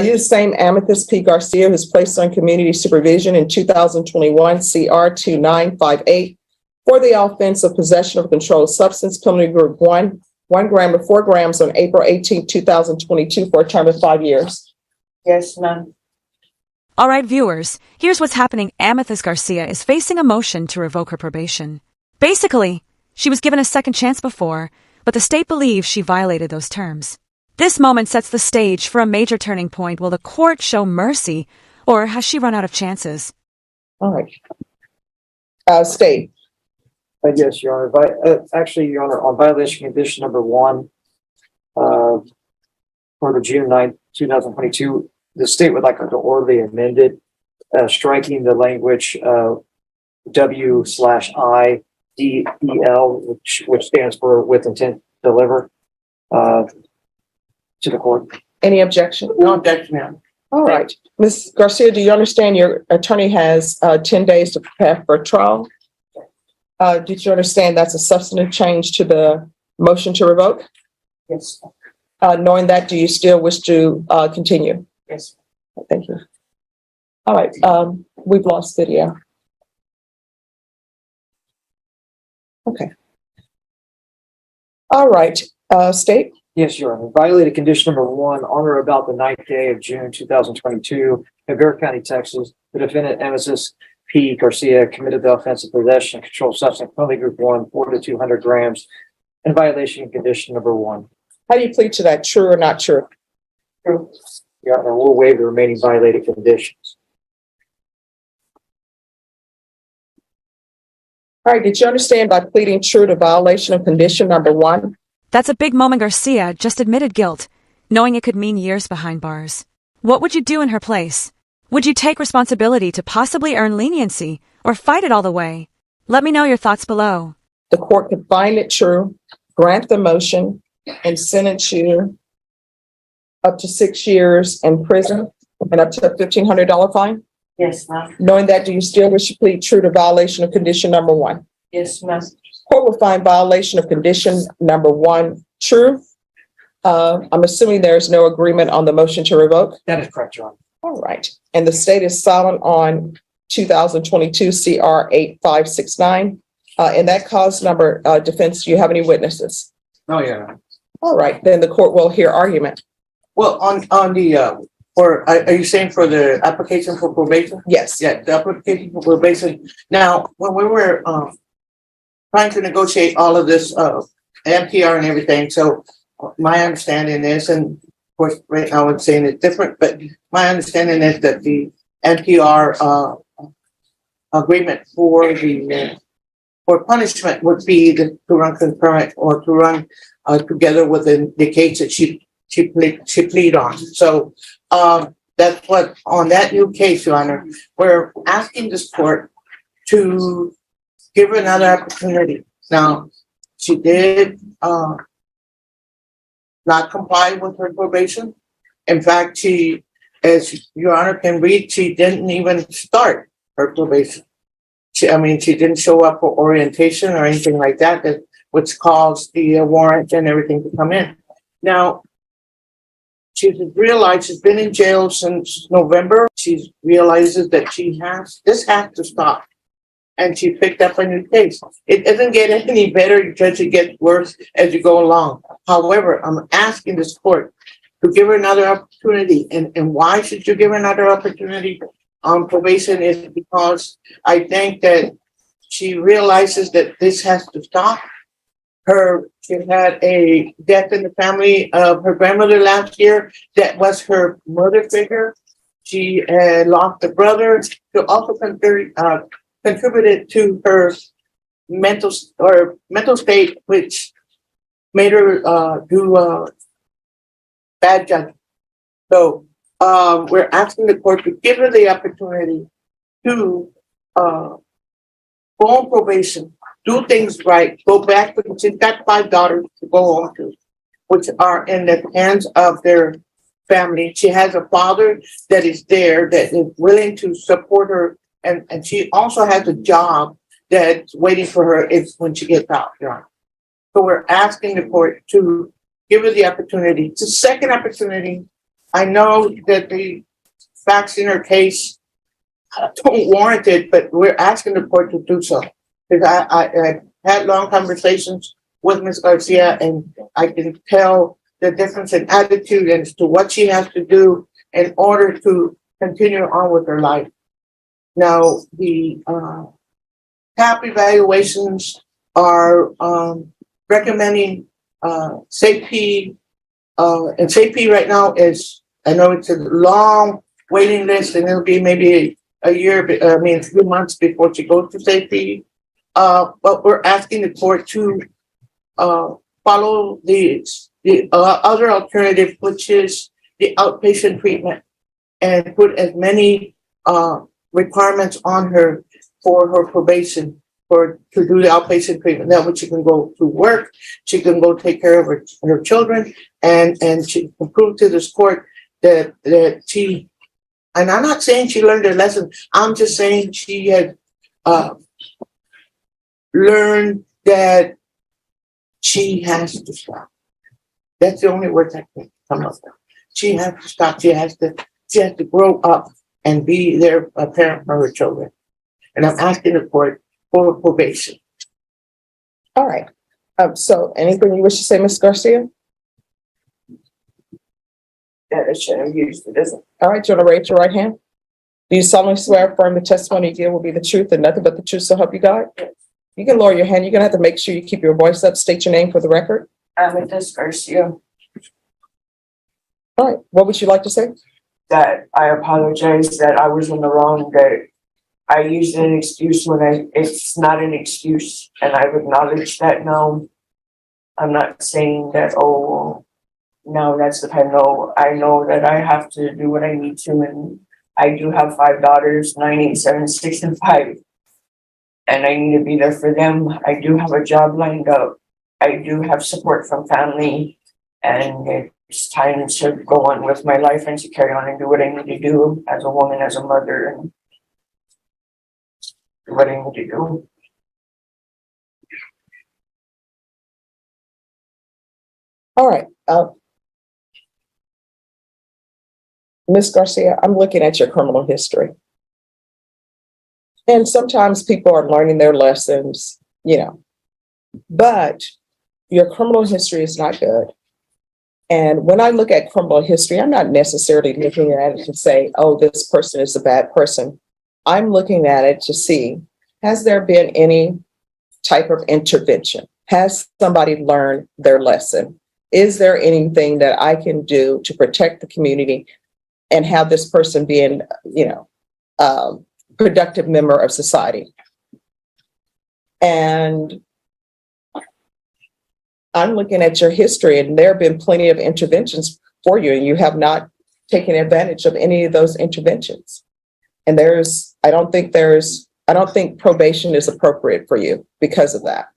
You the same Amethyst P. Garcia, who's placed on community supervision in 2021 CR 2958 for the offense of possession of a controlled substance, penalty group 1 gram or 4 grams on April 18, 2022 for a term of 5 years. Yes, ma'am. All right, viewers, here's what's happening. Amethyst Garcia is facing a motion to revoke her probation. Basically, she was given a second chance before, but the state believes she violated those terms. This moment sets the stage for a major turning point. Will the court show mercy, or has she run out of chances? All right. State. Yes, Your Honor. Actually, Your Honor, on violation condition number 1, for the June 9th, 2022, the state would like to orderly amend it, striking the language W/I-D-E-L, which stands for with intent to deliver, to the court. Any objection? No objection, ma'am. All right. Ms. Garcia, do you understand your attorney has 10 days to prepare for trial? Did you understand that's a substantive change to the motion to revoke? Yes. Knowing that, do you still wish to continue? Yes. Thank you. All right. We've lost video. Okay. All right. State. Yes, Your Honor. Violated condition number 1, on or about the 9th day of June 2022 in Bear County, Texas. The defendant, Amethyst P. Garcia, committed the offense of possession of controlled substance, penalty group 1, 4 to 200 grams, in violation condition number 1. How do you plead to that? True or not true? True. Your Honor, we'll waive the remaining violated conditions. All right. Did you understand by pleading true to violation of condition number 1? That's a big moment. Garcia just admitted guilt, knowing it could mean years behind bars. What would you do in her place? Would you take responsibility to possibly earn leniency or fight it all the way? Let me know your thoughts below. The court could find it true, grant the motion, and sentence you up to 6 years in prison and up to a $1,500 fine. Yes, ma'am. Knowing that, do you still wish to plead true to violation of condition number 1? Yes, ma'am. Court will find violation of condition number 1 true. I'm assuming there's no agreement on the motion to revoke. That is correct, Your Honor. All right. And the state is silent on 2022 CR 8569. And that cause number defense, do you have any witnesses? Oh, yeah. All right. Then the court will hear argument. Well, on the, are you saying for the application for probation? Yes. Yeah, the application for probation. Now, when we were, trying to negotiate all of this, MTR and everything, so my understanding is, and of course, right now I'm saying it's different, but my understanding is that the NPR agreement for the for punishment would be to run concurrent or to run together with the case that she plead on. So that's what on that new case, Your Honor, we're asking this court to give her another opportunity. Now, she did not comply with her probation. In fact, she, as Your Honor can read, she didn't even start her probation. She didn't show up for orientation or anything like that, which caused the warrant and everything to come in. Now, she's realized she's been in jail since November. She realizes that this has to stop. And she picked up a new case. It doesn't get any better, Judge. It gets worse as you go along. However, I'm asking this court to give her another opportunity. And why should you give her another opportunity on probation is because I think that she realizes that this has to stop. She had a death in the family of her grandmother last year. That was her mother figure. She lost a brother who also contributed to her mental state, which made her do bad judgment. So we're asking the court to give her the opportunity to go on probation, do things right, go back, because she's got 5 daughters to go home to, which are in the hands of their family. She has a father that is there, that is willing to support her, and she also has a job that's waiting for her when she gets out. So we're asking the court to give her the opportunity. It's a second opportunity I know that the facts in her case don't warrant it, but we're asking the court to do so. Because I had long conversations with Ms. Garcia, and I can tell the difference in attitude as to what she has to do in order to continue on with her life. Now, the TAP evaluations are recommending SAP, and SAP right now is, I know it's a long waiting list, and it'll be maybe a year, a few months before she goes to SAP. But we're asking the court to follow the other alternative, which is the outpatient treatment, and put as many requirements on her for her probation to do the outpatient treatment. That way she can go to work, she can go take care of her children, and she can prove to this court that she, and I'm not saying she learned her lesson, I'm just saying she had learned that she has to stop. That's the only words I can come up with. She has to stop. She has to grow up and be there, a parent for her children. And I'm asking the court for probation. All right. So anything you wish to say, Ms. Garcia? That I should have used it, isn't it? All right, do you want to raise your right hand? Do you solemnly swear affirm the testimony you give will be the truth and nothing but the truth, so help you God? Yes. You can lower your hand. You're gonna have to make sure you keep your voice up. State your name for the record. Amethyst Garcia, All right, what would you like to say? that I apologize that I was in the wrong, that I used an excuse when it's not an excuse, and I've acknowledged that now. I'm not saying that, oh, now that's the time. No, I know that I have to do what I need to, and I do have 5 daughters, 9, 8, 7, 6, and 5. And I need to be there for them. I do have a job lined up. I do have support from family, and it's time to go on with my life and to carry on and do what I need to do as a woman, as a mother, and do what I need to do. All right. Ms. Garcia, I'm looking at your criminal history. And sometimes people are learning their lessons, but your criminal history is not good. And when I look at criminal history, I'm not necessarily looking at it to say, oh, this person is a bad person. I'm looking at it to see, has there been any type of intervention? Has somebody learned their lesson? Is there anything that I can do to protect the community and have this person being, productive member of society? And I'm looking at your history, and there have been plenty of interventions for you, and you have not taken advantage of any of those interventions. And I don't think probation is appropriate for you because of that.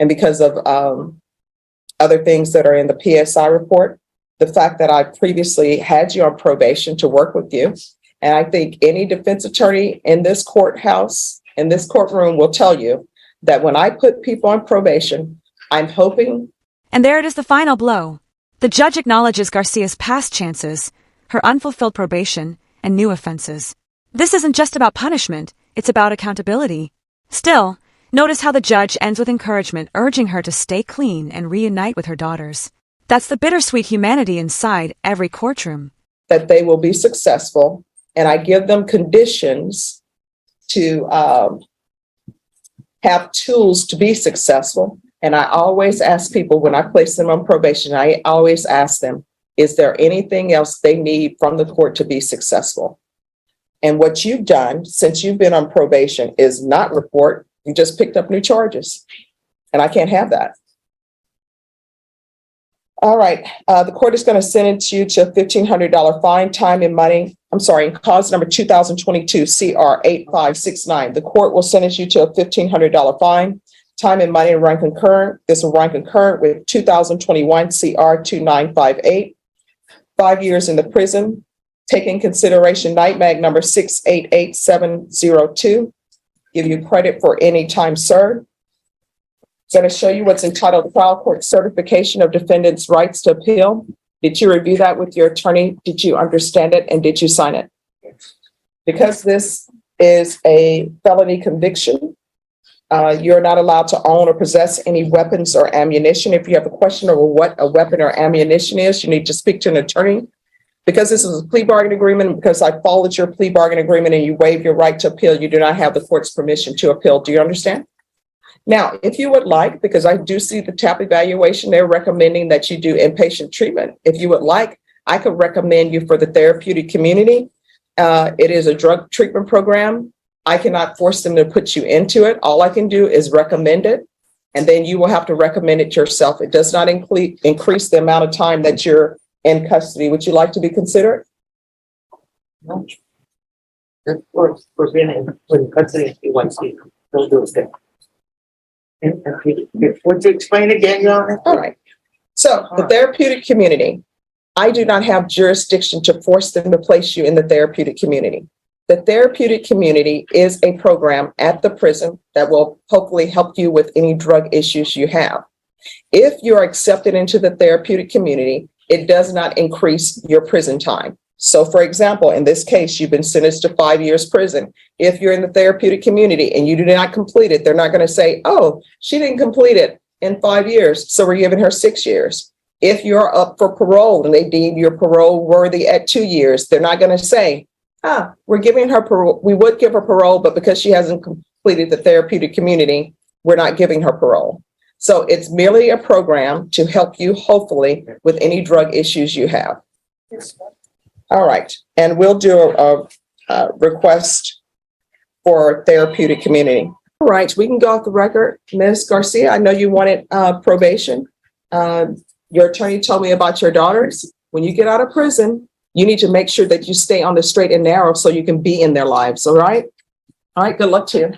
And because of other things that are in the PSI report, the fact that I previously had you on probation to work with you. And I think any defense attorney in this courthouse, in this courtroom, will tell you that when I put people on probation, I'm hoping. And there it is, the final blow. The judge acknowledges Garcia's past chances, her unfulfilled probation, and new offenses. This isn't just about punishment, it's about accountability. Still, notice how the judge ends with encouragement, urging her to stay clean and reunite with her daughters. That's the bittersweet humanity inside every courtroom. That they will be successful, and I give them conditions to have tools to be successful. And I always ask people when I place them on probation, I always ask them, is there anything else they need from the court to be successful? And what you've done since you've been on probation is not report. You just picked up new charges, and I can't have that. All right, the court is going to sentence you to a $1,500 fine, time and money. I'm sorry, cause number 2022 CR 8569. The court will sentence you to a $1,500 fine, time and money, and run concurrent. This will run concurrent with 2021 CR 2958. 5 years in the prison. Take in consideration NIGHTMAG number 688702. Give you credit for any time served. Going to show you what's entitled Trial Court Certification of Defendant's Rights to Appeal. Did you review that with your attorney? Did you understand it and did you sign it? Because this is a felony conviction, you're not allowed to own or possess any weapons or ammunition. If you have a question over what a weapon or ammunition is, you need to speak to an attorney. Because this is a plea bargain agreement, because I followed your plea bargain agreement and you waive your right to appeal, you do not have the court's permission to appeal. Do you understand? Now, if you would like, because I do see the TAP evaluation, they're recommending that you do inpatient treatment. If you would like, I could recommend you for the therapeutic community. It is a drug treatment program. I cannot force them to put you into it. All I can do is recommend it, and then you will have to recommend it yourself. It does not increase the amount of time that you're in custody. Would you like to be considered? No. For being in custody, he wants to, they'll do it. Would you explain again, Your Honor? All right. So the therapeutic community, I do not have jurisdiction to force them to place you in the therapeutic community. The therapeutic community is a program at the prison that will hopefully help you with any drug issues you have. If you're accepted into the therapeutic community, it does not increase your prison time. So for example, in this case, you've been sentenced to 5 years prison. If you're in the therapeutic community and you do not complete it, they're not going to say, oh, she didn't complete it in 5 years, so we're giving her 6 years. If you're up for parole and they deem your parole worthy at 2 years, they're not going to say, we're giving her parole. We would give her parole, but because she hasn't completed the therapeutic community, we're not giving her parole. So it's merely a program to help you, hopefully, with any drug issues you have. All right. And we'll do a request for therapeutic community. All right. We can go off the record. Ms. Garcia, I know you wanted probation. Your attorney told me about your daughters. When you get out of prison, you need to make sure that you stay on the straight and narrow so you can be in their lives. All right. All right. Good luck to you.